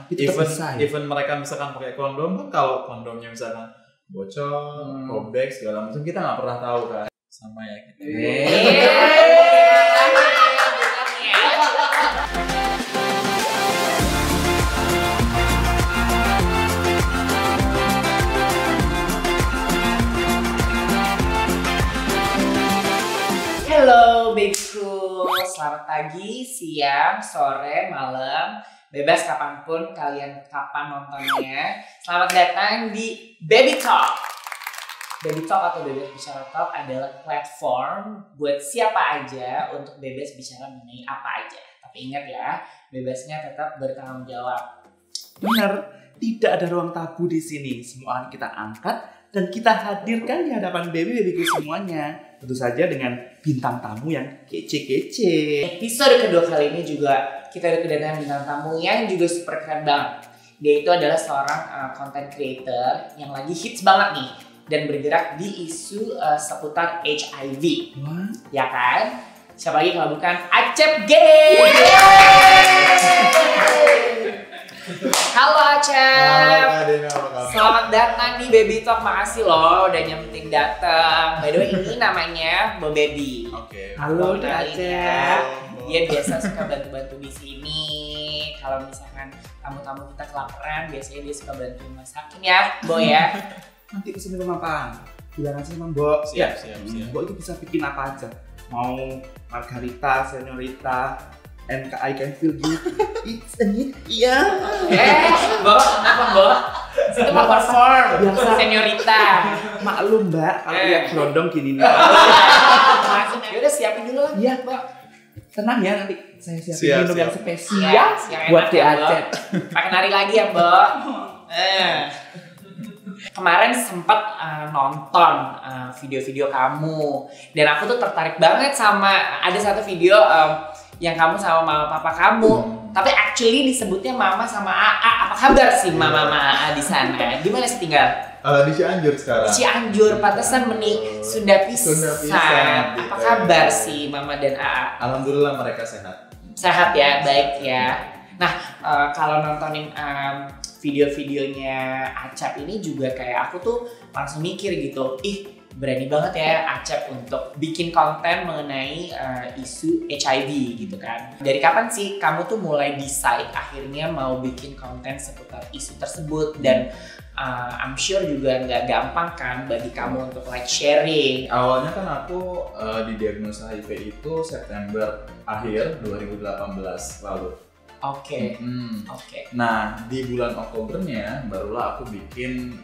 Even mereka misalkan pakai kondom kan, kalau kondomnya misalkan bocor, robek segala macam, kita nggak pernah tahu kan. Sama ya gitu. Halo babyku, selamat pagi, siang, sore, malam, bebas kapanpun kalian nontonnya. Selamat datang di Baby Talk. Baby Talk atau Bebas Bicara Talk adalah platform buat siapa aja untuk bebas bicara mengenai apa aja. Tapi ingat ya, bebasnya tetap bertanggung jawab. Benar, tidak ada ruang tabu di sini. Semua akan kita angkat dan kita hadirkan di hadapan baby-babyku semuanya. Tentu saja dengan bintang tamu yang kece-kece. Episode kedua kali ini juga kita ada kedatangan bintang tamu yang juga super keren banget. Dia itu adalah seorang content creator yang lagi hits banget nih dan bergerak di isu seputar HIV. Wah. Ya kan? Siapa lagi kalau bukan Acep Gay. Halo Acep. Halo Kak Dena, apa kabar? Selamat datang di Baby Talk. Makasih loh udah nyempetin datang. By the way, ini namanya Bo Baby. Oke. Halo Kenalin Acep. ya. Dia biasa suka bantu-bantu di sini. Kalau misalkan tamu-tamu kita kelaparan, biasanya dia suka bantu masakin ya, Bo ya. Nanti kesini rumah Pak. Bilang aja sama Mbok. Siap. Mbok itu bisa bikin apa aja. Mau margarita, senorita, and I can feel you. It's a hit. Iya. Bo, kenapa Bo? Situ mau perform, Biasa. Senyorita. Maklum Mbak, kalau lihat berondong gini nih. Ya udah siapin dulu lah. Iya. Bo. Tenang ya, nanti saya siapin Siap, minum siap. yang spesial Yang buat enak di ya, Bo. Acep. Pakai nari lagi ya, Bo. Kemarin sempat nonton video-video kamu dan aku tuh tertarik banget sama ada satu video yang kamu sama mama papa kamu. Tapi actually disebutnya mama sama AA. Apa kabar sih mama sama AA di sana? Di mana sih tinggal? Di Cianjur sekarang. Cianjur, pantesan Sunda pisan. Sunda pisan, Apa gitu. kabar sih mama dan AA? Alhamdulillah mereka sehat. Sehat ya, baik ya. Nah, kalau nontonin video-videonya Acep ini juga kayak aku tuh langsung mikir gitu, berani banget ya Acep untuk bikin konten mengenai isu HIV gitu kan. Dari kapan sih kamu tuh mulai decide akhirnya mau bikin konten seputar isu tersebut? Dan I'm sure juga nggak gampang kan bagi kamu untuk like sharing. Awalnya kan aku didiagnosa HIV itu September akhir 2018 lalu. Oke. Oke. Nah, di bulan Oktobernya barulah aku bikin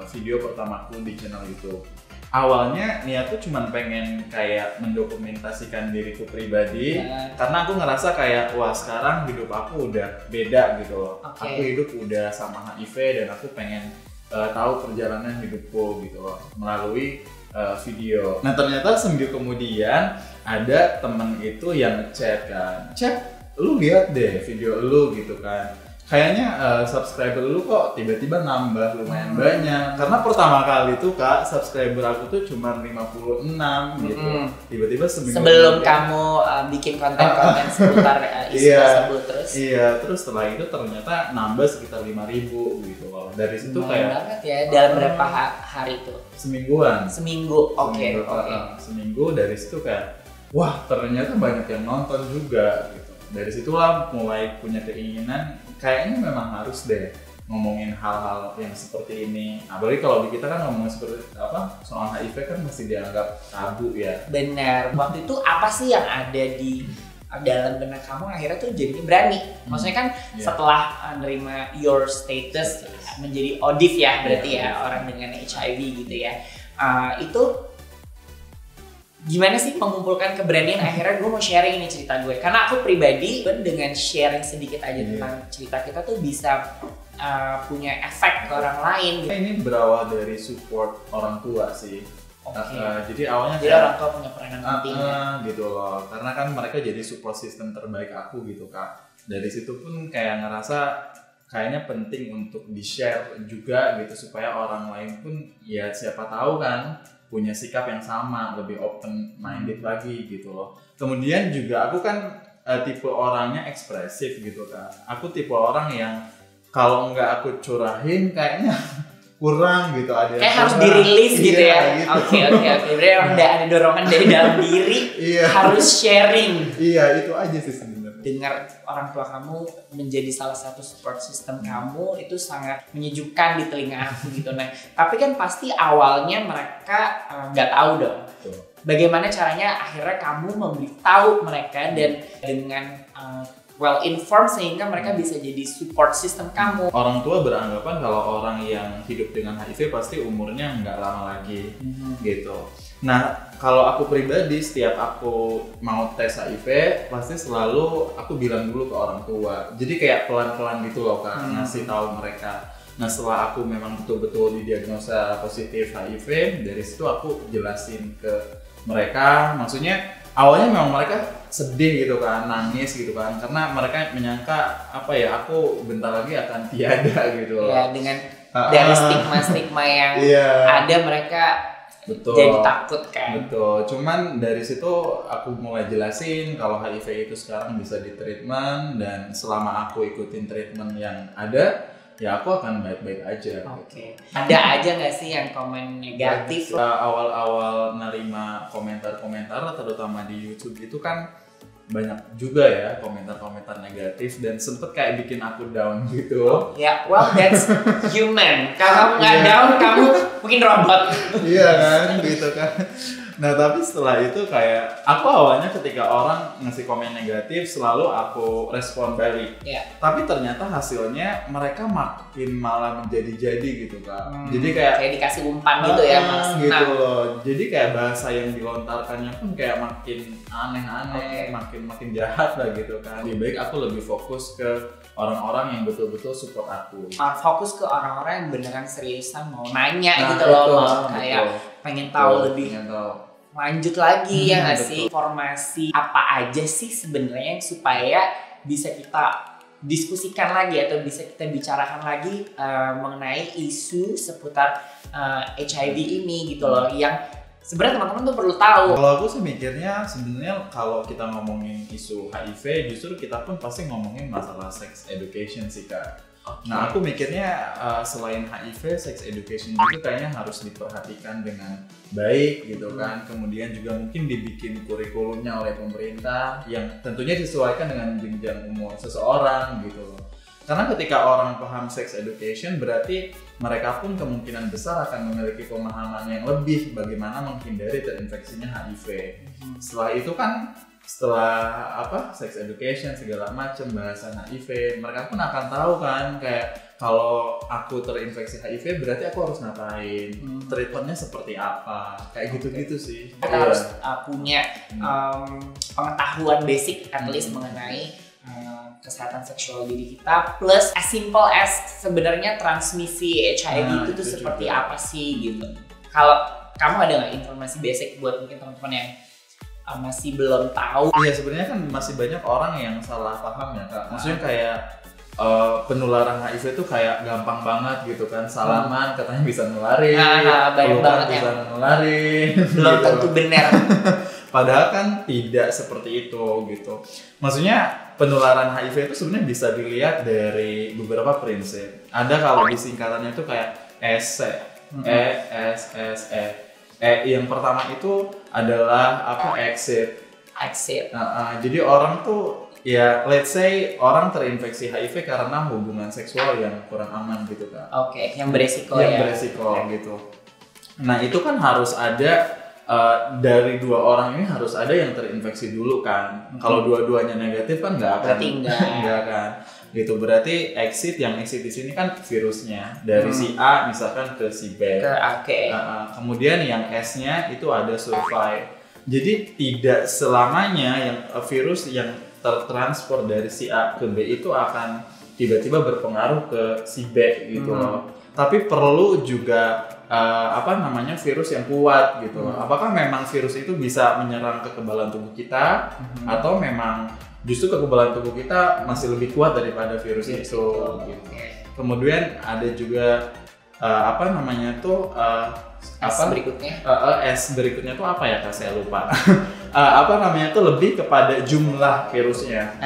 video pertamaku di channel YouTube. Awalnya niat tuh cuma pengen kayak mendokumentasikan diriku pribadi, karena aku ngerasa kayak wah sekarang hidup aku udah beda gitu loh. Oke. Aku hidup udah sama HIV dan aku pengen tahu perjalanan hidupku gitu loh melalui video. Nah ternyata seminggu kemudian ada temen itu yang ngechat kan, Cep, lu lihat deh video lu gitu kan, kayaknya subscriber lu kok tiba-tiba nambah lumayan banyak. Karena pertama kali tuh Kak, subscriber aku tuh cuma 56 gitu. Tiba-tiba seminggu Sebelum kemudian- kamu bikin konten-konten seputar isu tersebut terus. Iya, terus setelah itu ternyata nambah sekitar 5.000 gitu loh. Dari situ Lumayan kayak banget ya, dalam berapa hari itu? semingguan. Seminggu, oke. Seminggu dari situ kayak wah ternyata banyak yang nonton juga gitu. Dari situlah mulai punya keinginan kayaknya memang harus deh ngomongin hal-hal yang seperti ini. Apalagi kalau di kita kan ngomongin seperti apa soal HIV kan masih dianggap tabu ya. Benar. Waktu itu apa sih yang ada di dalam benak kamu akhirnya tuh jadinya berani? Maksudnya kan setelah nerima your status menjadi ODIV ya berarti ya orang dengan HIV gitu ya. Itu gimana sih mengumpulkan keberanian akhirnya gue mau sharing ini cerita gue, karena aku pribadi dengan sharing sedikit aja tentang cerita kita tuh bisa punya efek ke orang lain gitu. Ini berawal dari support orang tua sih. Jadi awalnya Jadi orang tua punya peranan penting gitu loh, karena kan mereka jadi support system terbaik aku gitu Kak. Dari situ pun kayak ngerasa kayaknya penting untuk di-share juga gitu supaya orang lain pun ya siapa tahu kan punya sikap yang sama, lebih open minded lagi gitu loh. Kemudian juga aku kan tipe orangnya ekspresif gitu kan. Aku tipe orang yang kalau nggak aku curahin kayaknya kurang gitu, ada kayak harus dirilis gitu ya. gitu. Oke. Berarti emang ada dorongan dari dalam diri harus sharing. Iya, itu aja sih sebenarnya. Dengar orang tua kamu menjadi salah satu support system kamu itu sangat menyejukkan di telinga aku gitu. Nah, tapi kan pasti awalnya mereka nggak tahu dong. Betul. Bagaimana caranya akhirnya kamu memberitahu mereka dan dengan well informed sehingga mereka bisa jadi support system kamu. Orang tua beranggapan kalau orang yang hidup dengan HIV pasti umurnya nggak lama lagi gitu. Nah, kalau aku pribadi setiap aku mau tes HIV pasti selalu aku bilang dulu ke orang tua. Jadi kayak pelan-pelan gitu loh Kak, ngasih tahu mereka. Nah, setelah aku memang betul-betul didiagnosa positif HIV, dari situ aku jelasin ke mereka. Maksudnya awalnya memang mereka sedih gitu kan, nangis gitu kan, karena mereka menyangka aku bentar lagi akan tiada gitu loh. Ya, dengan dari stigma-stigma yang ada mereka betul, jadi takut kan. Betul, cuman dari situ aku mulai jelasin kalau HIV itu sekarang bisa di treatment, dan selama aku ikutin treatment yang ada, ya aku akan baik-baik aja. Oke. Ada aja nggak sih yang komen negatif? Awal-awal nerima komentar-komentar, terutama di YouTube itu kan banyak juga ya komentar-komentar negatif, dan sempet kayak bikin aku down gitu. Ya, well that's human. Kalau nggak down, kamu mungkin robot. Iya kan, gitu kan. Nah, tapi setelah itu kayak aku awalnya ketika orang ngasih komen negatif selalu aku respon balik. Tapi ternyata hasilnya mereka makin malah menjadi-jadi gitu Kak. Jadi kayak dikasih umpan gitu ya, Mas. Gitu loh. Jadi kayak bahasa yang dilontarkannya pun kayak makin aneh-aneh, makin jahat lah gitu kan. Lebih baik aku lebih fokus ke orang-orang yang betul-betul support aku. Fokus ke orang-orang yang beneran seriusan mau nanya gitu loh, mau kayak pengen tahu lebih. Lanjut lagi ya nggak sih, informasi apa aja sih sebenarnya supaya bisa kita diskusikan lagi atau bisa kita bicarakan lagi mengenai isu seputar HIV ini gitu loh, yang sebenarnya teman-teman tuh perlu tahu. Kalau aku sih mikirnya sebenarnya kalau kita ngomongin isu HIV, justru kita pun pasti ngomongin masalah sex education sih Kak. Nah, aku mikirnya selain HIV, sex education juga kayaknya harus diperhatikan dengan baik gitu kan. Kemudian juga mungkin dibikin kurikulumnya oleh pemerintah yang tentunya disesuaikan dengan jenjang umur seseorang gitu. Karena ketika orang paham sex education, berarti mereka pun kemungkinan besar akan memiliki pemahaman yang lebih bagaimana menghindari terinfeksinya HIV. Setelah itu kan, setelah sex education segala macam bahasan HIV, mereka pun akan tahu kan kayak kalau aku terinfeksi HIV berarti aku harus ngapain, treatmentnya seperti apa, kayak gitu-gitu sih. Kita harus punya pengetahuan basic at least mengenai kesehatan seksual diri kita, plus as simple as sebenarnya transmisi HIV itu tuh seperti juga apa sih gitu. Kalau kamu ada nggak informasi basic buat mungkin teman-teman yang masih belum tahu? Iya, sebenarnya kan masih banyak orang yang salah paham ya Kak. Maksudnya kayak penularan HIV itu kayak gampang banget gitu kan, salaman katanya bisa nularin, pelukan bisa nularin, belum tentu benar. Padahal kan tidak seperti itu gitu. Maksudnya penularan HIV itu sebenarnya bisa dilihat dari beberapa prinsip. Ada kalau di singkatannya itu kayak ESE, yang pertama itu adalah exit. Jadi orang tuh ya, let's say orang terinfeksi HIV karena hubungan seksual yang kurang aman gitu kan. Yang beresiko gitu. Nah, itu kan harus ada dari dua orang ini harus ada yang terinfeksi dulu kan. Kalau dua-duanya negatif kan nggak akan. Nggak kan. Gitu, berarti exit di sini kan virusnya dari si A misalkan ke si B. Kemudian yang S-nya itu ada survive. Jadi tidak selamanya yang virus yang tertransfer dari si A ke B itu akan tiba-tiba berpengaruh ke si B gitu loh. Tapi perlu juga virus yang kuat gitu. Apakah memang virus itu bisa menyerang kekebalan tubuh kita atau memang justru kekebalan tubuh kita masih lebih kuat daripada virus itu gitu. Kemudian ada juga berikutnya. S berikutnya tuh apa ya Kak, saya lupa. apa namanya tuh lebih kepada jumlah virusnya.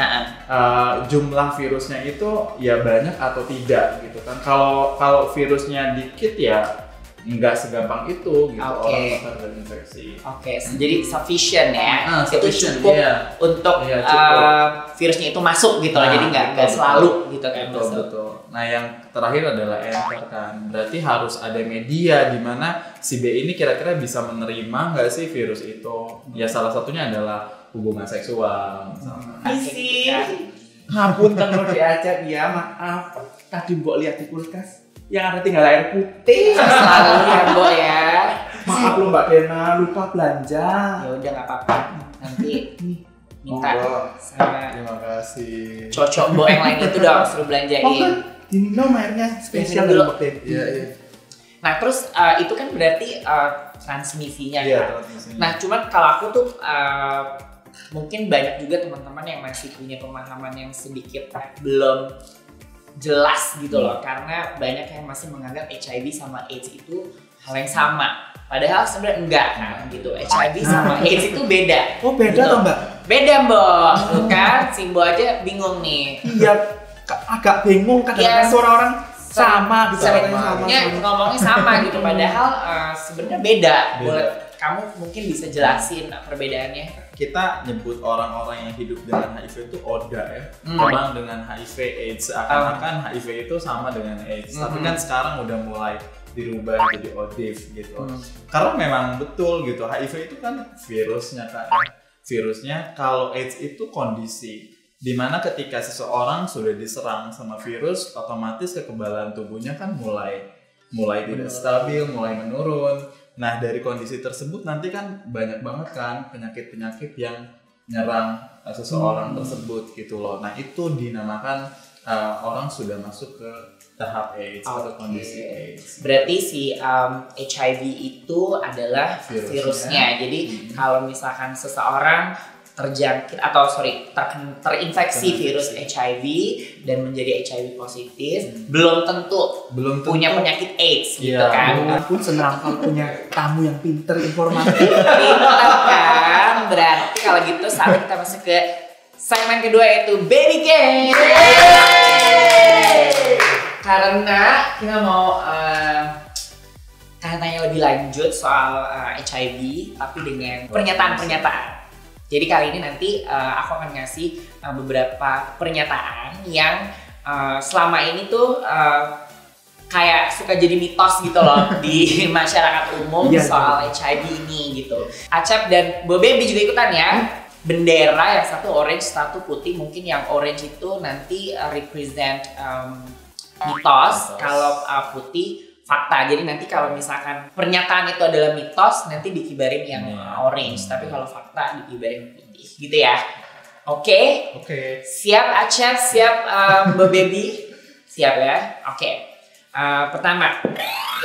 Jumlah virusnya itu ya banyak atau tidak gitu kan. Kalau virusnya dikit ya nggak segampang itu gitu orang bakal terinfeksi. Jadi sufficient ya. Sufficient, itu cukup untuk virusnya itu masuk gitu loh. Jadi nggak selalu gitu kan. Betul. Nah yang terakhir adalah enter kan. Berarti harus ada media di mana si B ini kira-kira bisa menerima nggak sih virus itu. Ya salah satunya adalah hubungan seksual. Isi. Ngapunten lo diajak ya, maaf. Tadi Mbok lihat di kulkas yang ada tinggal air putih. Selalu ya Mbok ya. Maaf lo Mbak Dena, lupa belanja. Ya udah nggak apa-apa. Nanti minta sama Terima kasih. cocok Mbok yang lain itu dong suruh belanjain. Diminum airnya spesial dulu. Mbak Den. Iya. Nah terus itu kan berarti transmisinya Iya, kan. transmisinya. Nah cuman kalau aku tuh mungkin banyak juga teman-teman yang masih punya pemahaman yang sedikit belum jelas gitu loh, karena banyak yang masih menganggap HIV sama AIDS itu hal yang sama. Padahal sebenarnya enggak kan gitu. HIV sama AIDS itu beda. Oh beda gitu. toh Mbak? Beda Mbak, tuh kan si Mbak aja bingung nih. Iya, agak bingung kadang-kadang suara orang sama gitu. Ngomongnya sama gitu, padahal sebenarnya beda. Boleh kamu mungkin bisa jelasin perbedaannya? Kita nyebut orang-orang yang hidup dengan HIV itu ODA ya. Orang dengan HIV AIDS, seakan-akan HIV itu sama dengan AIDS. Tapi kan sekarang udah mulai dirubah jadi ODIF gitu. Karena memang betul gitu, HIV itu kan virusnya kan. Virusnya, kalau AIDS itu kondisi dimana ketika seseorang sudah diserang sama virus, otomatis kekebalan tubuhnya kan mulai tidak stabil, mulai menurun. Nah dari kondisi tersebut nanti kan banyak banget kan penyakit-penyakit yang nyerang seseorang tersebut gitu loh. Nah itu dinamakan orang sudah masuk ke tahap AIDS atau kondisi AIDS. Berarti si HIV itu adalah virusnya. Jadi kalau misalkan seseorang terjangkit atau terinfeksi virus HIV dan menjadi HIV positif, belum tentu punya penyakit AIDS gitu kan. Pun senang kalau punya tamu yang pinter, informatif. Pinter kan. Berarti kalau gitu saat kita masuk ke segmen kedua yaitu Baby Game. Karena kita mau tanya lebih lanjut soal HIV tapi dengan pernyataan-pernyataan. Jadi kali ini nanti aku akan ngasih beberapa pernyataan yang selama ini tuh kayak suka jadi mitos gitu loh di masyarakat umum soal HIV ini gitu. Acap dan Bo Baby juga ikutan ya. Bendera yang satu orange, satu putih. Mungkin yang orange itu nanti represent mitos, kalau putih fakta. Jadi nanti kalau misalkan pernyataan itu adalah mitos, nanti dikibarin yang orange. Tapi kalau fakta dikibarin putih, gitu ya. Oke. Siap Acap, siap Mbak Baby? Siap ya? Oke. Pertama,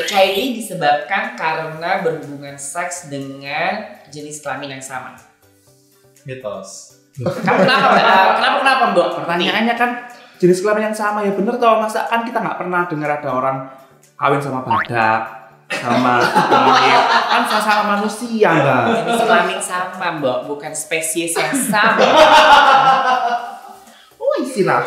HIV disebabkan karena berhubungan seks dengan jenis kelamin yang sama. Mitos. Kenapa Mbak? Pertanyaannya kan jenis kelamin yang sama, ya bener toh. Masa kan kita nggak pernah dengar ada orang kawin sama badak, sama kulit, kan sama manusia Mbak. Jenis kelamin sama Mbak, bukan spesies yang sama. Oh istilah.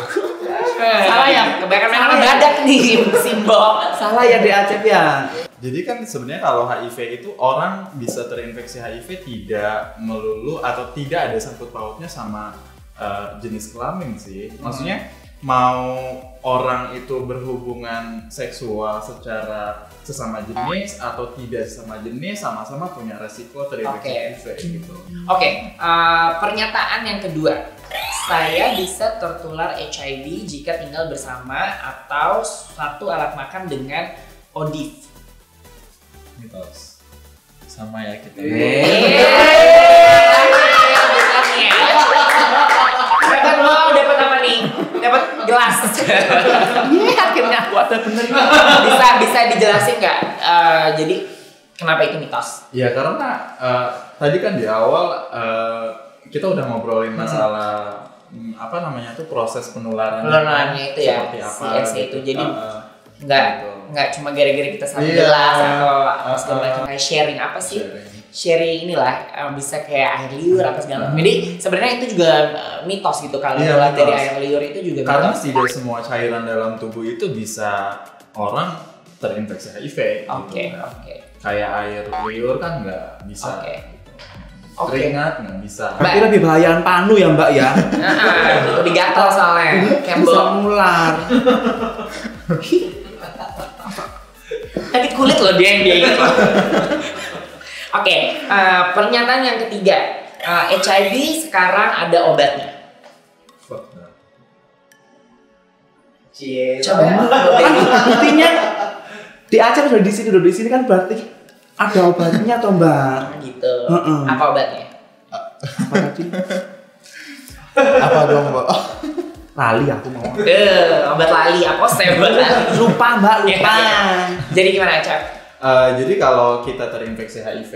Salah ya, kebanyakan main sama badak nih si Mbak. Salah ya Acep ya. Jadi kan sebenarnya kalau HIV itu orang bisa terinfeksi HIV tidak melulu atau tidak ada sangkut pautnya sama jenis kelamin sih. Maksudnya mau orang itu berhubungan seksual secara sesama jenis atau tidak sesama jenis, sama-sama punya resiko terinfeksi HIV gitu. Pernyataan yang kedua, saya bisa tertular HIV jika tinggal bersama atau satu alat makan dengan ODIF. Mitos. Sama ya kita. Dapat lo, dapat apa nih? Dapat gelas. Akhirnya aku ada bener. Bisa dijelasin nggak? Jadi kenapa itu mitos? Ya karena tadi kan di awal kita udah ngobrolin masalah apa namanya tuh proses penularannya itu ya, seperti apa si itu. Jadi gitu. nggak cuma gara-gara kita satu gelas atau segala macam. Kayak sharing apa sih? sharing inilah bisa kayak air liur atau segala macam. Jadi sebenarnya itu juga mitos gitu kalau Iya, dari mitos. air liur itu juga Karena mitos. tidak semua cairan dalam tubuh itu bisa orang terinfeksi HIV. Oke, gitu. oke. Kayak air liur kan nggak bisa. Oke. Gitu. Oke. Keringat nggak bisa. Berarti lebih bahayaan panu ya Mbak ya. Nah, lebih gatal soalnya. Kayak Bisa bom. nular. Tadi kulit loh dia yang ingat loh. Oke, pernyataan yang ketiga, HIV sekarang ada obatnya. Fuck that. Coba Kan buktinya di Aceh udah di sini kan berarti ada obatnya toh Mbak. gitu. Heeh. Apa obatnya? Apa tadi? Apa dong, Mbak? Lali aku mau. Obat lali, apa sih obat lali? Lupa Mbak, lupa. Jadi gimana, Cak? Jadi kalau kita terinfeksi HIV,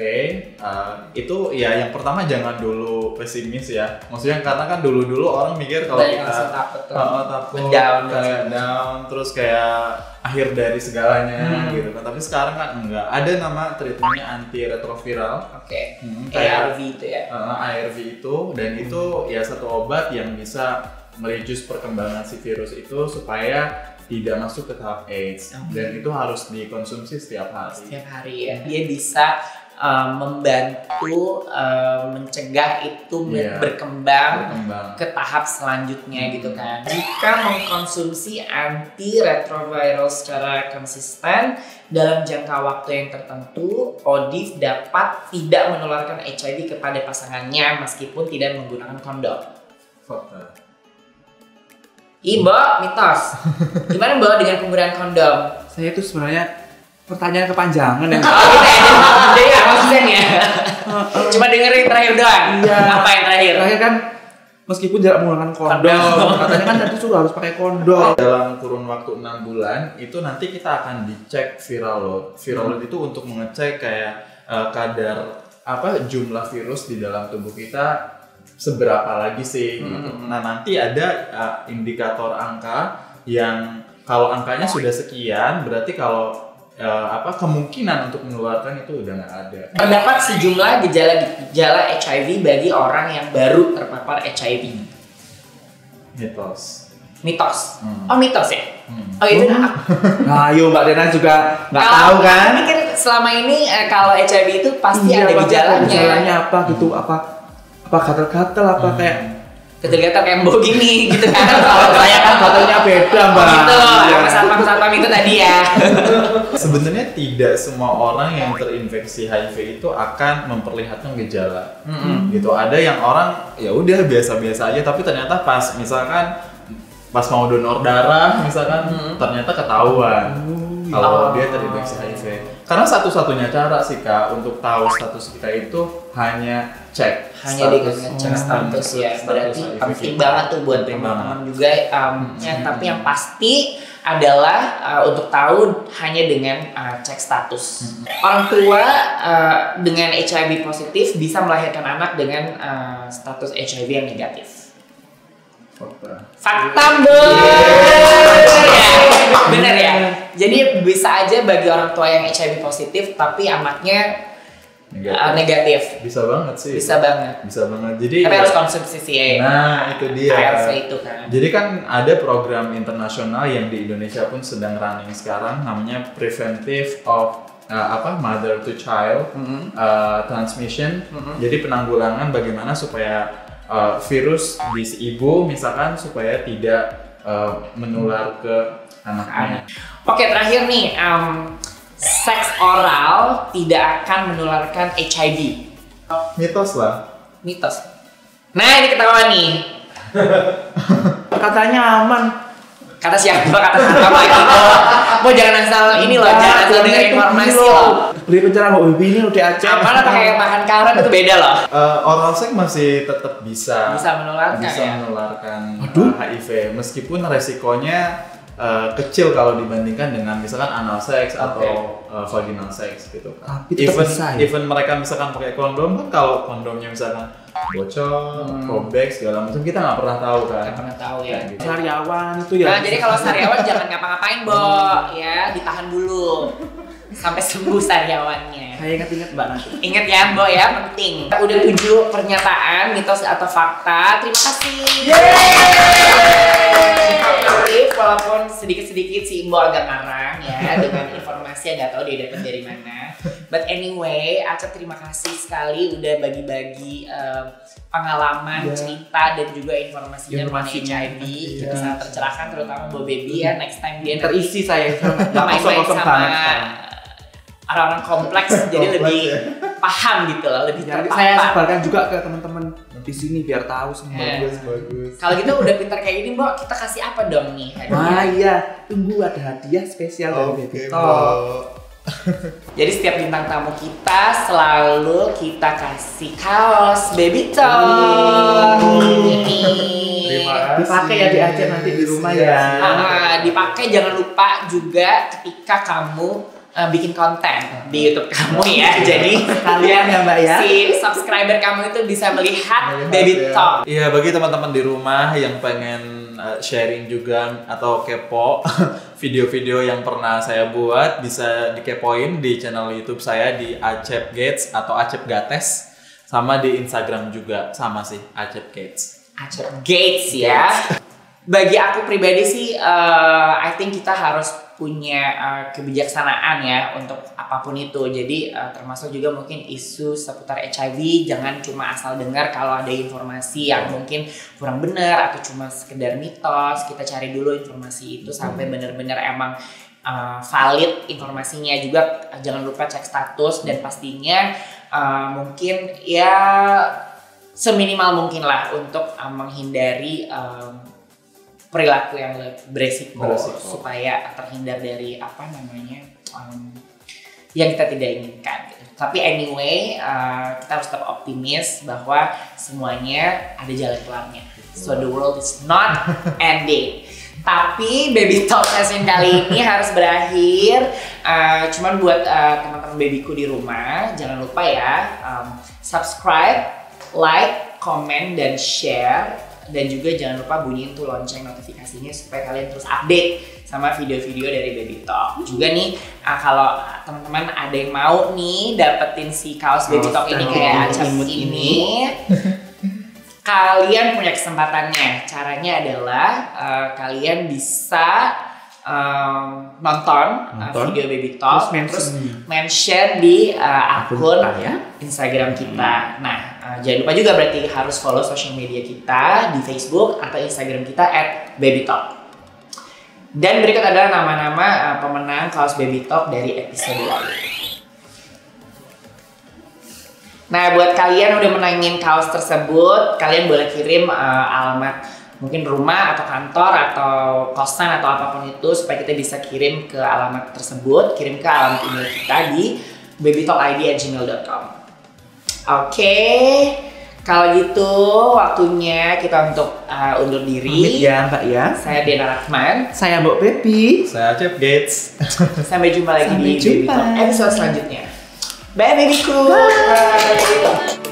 itu ya yang pertama jangan dulu pesimis ya. Maksudnya karena kan dulu orang mikir kalau Banyak langsung kita takut tuh. takut, Mendown. kayak down, terus kayak akhir dari segalanya gitu kan. Tapi sekarang kan enggak. Ada nama treatmentnya antiretroviral. Oke. Kayak ARV itu ya. ARV itu, dan itu ya satu obat yang bisa mereduce perkembangan si virus itu supaya tidak masuk ke tahap AIDS, dan itu harus dikonsumsi setiap hari. Setiap hari ya. Dia bisa membantu mencegah itu Iya. berkembang Berkembang. ke tahap selanjutnya gitu kan. Jika mengkonsumsi antiretroviral secara konsisten dalam jangka waktu yang tertentu, ODIF dapat tidak menularkan HIV kepada pasangannya meskipun tidak menggunakan kondom. Fakta. Mbak, mitos. Gimana Mbak dengan penggunaan kondom? Saya itu sebenarnya pertanyaan kepanjangan ya. Oh gitu ya, jadi nggak konsisten ya? Cuma dengerin terakhir doang? Iya. Apa yang terakhir? Terakhir kan meskipun tidak menggunakan kondom, katanya kan tadi suruh harus pakai kondom. Dalam kurun waktu 6 bulan itu nanti kita akan dicek viral load. Viral load itu untuk mengecek kayak kadar jumlah virus di dalam tubuh kita seberapa lagi sih gitu. Nah, nanti ada indikator angka yang kalau angkanya sudah sekian berarti kalau kemungkinan untuk menularkan itu udah nggak ada. Terdapat sejumlah gejala HIV bagi orang yang baru terpapar HIV. Mitos. Oh mitos ya? Oh itu Nah, ayo Mbak Dena juga nggak Kalau tahu kan? aku pikir selama ini kalau HIV itu pasti Iya, ada pasti gejalanya. gejalanya apa gitu, apa gatal-gatal apa kayak Gatal-gatal kayak mbok gini gitu kan. kalau saya kan gatalnya beda Mbak. Gitu, Iya. sama satpam-satpam itu tadi ya. Sebenarnya tidak semua orang yang terinfeksi HIV itu akan memperlihatkan gejala. Gitu. Ada yang orang ya udah biasa-biasa aja, tapi ternyata pas mau donor darah misalkan ternyata ketahuan kalau dia terinfeksi HIV. Karena satu-satunya cara sih Kak untuk tahu status kita itu hanya cek. Hanya dengan ngecek status ya. Berarti HIV penting kita. banget tuh buat Penting teman-teman juga. Tapi yang pasti adalah untuk tahu hanya dengan cek status. Orang tua dengan HIV positif bisa melahirkan anak dengan status HIV yang negatif. Fakta bener ya. Jadi bisa aja bagi orang tua yang HIV positif tapi anaknya negatif. Bisa banget sih. Bisa banget. Bisa banget. Jadi Tapi harus konsumsi sih. Nah, itu dia. ARV itu kan. Jadi kan ada program internasional yang di Indonesia pun sedang running sekarang, namanya Preventive of Mother to Child Transmission. Jadi penanggulangan bagaimana supaya virus di si ibu misalkan supaya tidak menular ke anaknya. Oke, terakhir nih, seks oral tidak akan menularkan HIV. Mitos lah. Mitos. Nah, ini ketahuan nih. Katanya aman. Kata siapa? Kata siapa lagi? Mau jangan asal ini loh, jangan asal dengar informasi loh. Beli pencerahan Mbak Bibi ini udah di Aceh. Apalah pakai makan karet itu beda loh. Oral sex masih tetap bisa Menularkan ya. menularkan HIV meskipun resikonya kecil kalau dibandingkan dengan misalkan anal sex atau vaginal sex gitu kan. Tapi tetap bisa ya? Even mereka misalkan pakai kondom kan, kalau kondomnya misalkan bocor, robek segala macam kita nggak pernah tahu kan. Nggak pernah tahu ya. Gitu. Sariawan itu ya. Nah, jadi kalau sariawan jangan ngapa-ngapain, Bo. Ya, ditahan dulu. sampai sembuh sariawannya. Saya ingat-ingat Mbak nanti. Ingat ya Mbok ya, penting. Udah 7 pernyataan, mitos atau fakta. Terima kasih. Walaupun sedikit-sedikit si Mbok agak ngarang ya dengan informasi yang nggak tahu dia dapat dari mana. But anyway, Acep terima kasih sekali udah bagi-bagi pengalaman, cerita dan juga informasinya mengenai HIV. Kita sangat tercerahkan terutama Mbok Baby ya. Next time dia Terisi saya main-main sama orang-orang kompleks jadi lebih paham gitu loh, lebih terpapar. Saya sebarkan juga ke teman-teman di sini biar tahu semua. Bagus. Kalau gitu udah pintar kayak gini, Mbok, kita kasih apa dong nih hadiah? Wah iya, tunggu ada hadiah spesial dari Baby Talk. Jadi setiap bintang tamu kita selalu kita kasih kaos Baby Talk. Terima kasih. Dipakai ya di Aceh nanti di rumah ya. Dipakai, jangan lupa juga ketika kamu bikin konten di YouTube kamu ya. Jadi Kalian ya Mbak ya. si subscriber kamu itu bisa melihat Baby Talk. Iya, bagi teman-teman di rumah yang pengen sharing juga atau kepo video-video yang pernah saya buat, bisa dikepoin di channel YouTube saya di Acep Gates atau Acep Gates, sama di Instagram juga sama sih Acep Gates. Acep Gates ya. Bagi aku pribadi sih, I think kita harus punya kebijaksanaan ya untuk apapun itu. Jadi termasuk juga mungkin isu seputar HIV, jangan cuma asal dengar kalau ada informasi yang mungkin kurang benar atau cuma sekedar mitos. Kita cari dulu informasi itu sampai benar-benar emang valid informasinya. Juga jangan lupa cek status dan pastinya mungkin ya seminimal mungkin lah untuk menghindari perilaku yang beresiko supaya terhindar dari apa namanya yang kita tidak inginkan gitu. Tapi anyway, kita harus tetap optimis bahwa semuanya ada jalan keluarnya. So the world is not ending. Tapi Baby Talk session kali ini harus berakhir. Cuman buat teman-teman babyku di rumah, jangan lupa ya subscribe, like, comment, dan share. Dan juga jangan lupa bunyiin tuh lonceng notifikasinya supaya kalian terus update sama video-video dari Baby Talk. Juga nih kalau teman-teman ada yang mau nih dapetin si kaos Baby Talk ini kayak Acep ini, kalian punya kesempatannya. Caranya adalah kalian bisa nonton video Baby Talk terus mention di akun Instagram kita. Nah, jangan lupa juga berarti harus follow social media kita di Facebook atau Instagram kita @babytalk. Dan berikut adalah nama-nama pemenang kaos Baby Talk dari episode lalu. Nah, buat kalian udah menangin kaos tersebut, kalian boleh kirim alamat mungkin rumah atau kantor atau kosan atau apapun itu supaya kita bisa kirim ke alamat tersebut, kirim ke alamat email kita di babytalkid@gmail.com. Oke, kalau gitu waktunya kita untuk undur diri. Ya Mbak ya. Saya Dena Rahman. Saya Mbok Baby. Saya Acep Gates. Sampai jumpa lagi di Sampai jumpa. Baby Talk episode selanjutnya. Bye babyku. Bye.